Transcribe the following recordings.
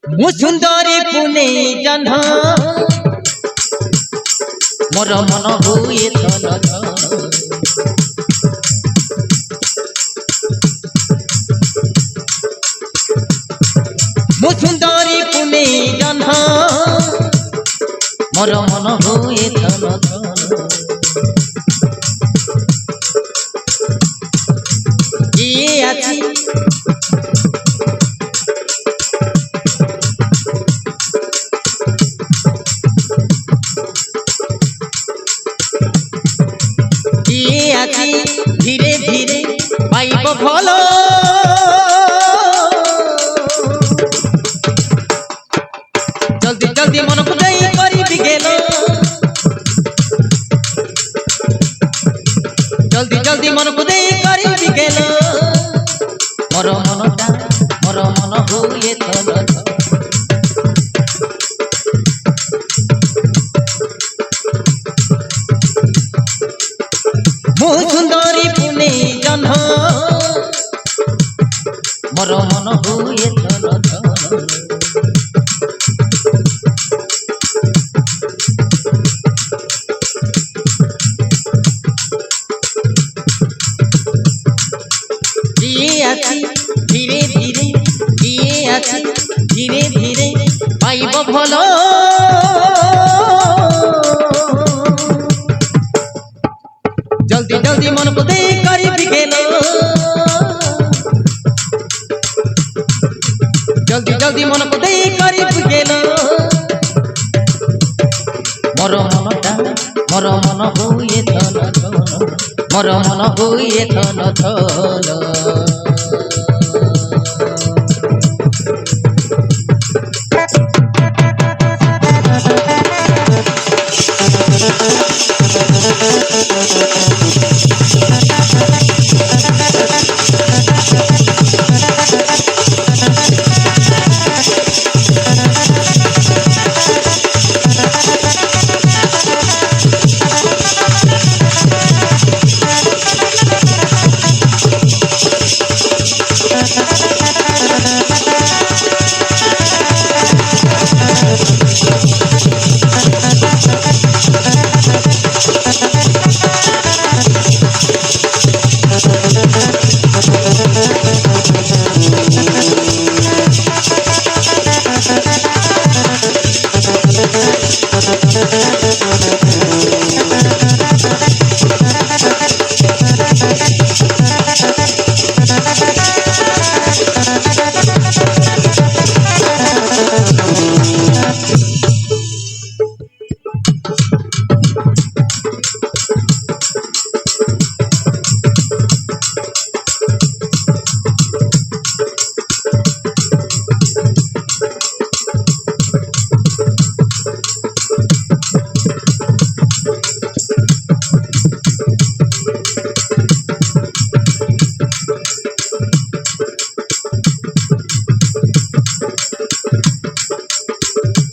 मुसुंदरी पुने जन्ह मोर मन हुए थल मुसुंदरी पुने जन्ह मोर मन हुए थल ये आछि धीरे धीरे पाइब भल जल्दी जल्दी मन को नहीं करी गेल जल्दी जल्दी मन को नहीं करी गेल मोर मन हुए थल मुसुंदरी पुने जन्ह मोर मन हुए थल धीरे धीरे धीरे धीरे पाइब भल जल्दी जल्दी मन को दे करी गेल जल्दी जल्दी मन को दे करी गेल मोर मन हुए थल मोर मन हुए थल थल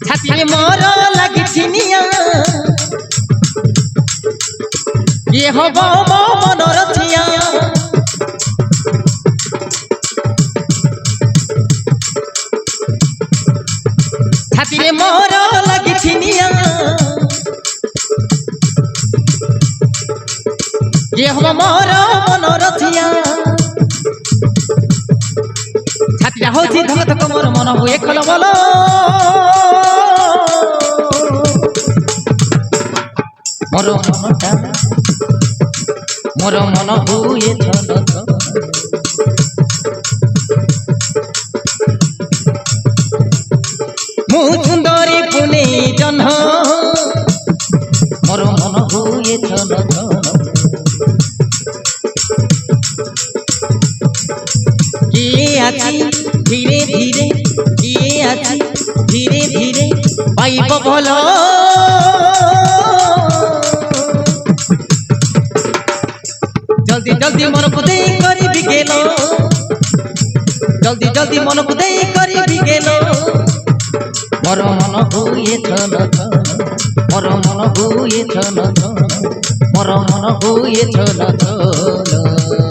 छाती मोर लगी छिनिया ये हब मनरथिया छाती मोर लगी छिनिया ये हब मोर मनरथिया छाती होची धक धक मोर मन हुए खल बल मोर मन हुए थल मुसुंदरी पुने जन्ह मोर मन हुए थल किए आछि धीरे धीरे किए आछि পাইব ভল জলদি জলদি মনকু দেই করিবি গেল জলদি জলদি মনকু দেই করিবি গেল মোর মন হুয়ে ছল ছল মোর মন হুয়ে ছল ছল মোর মন হুয়ে ছল ছল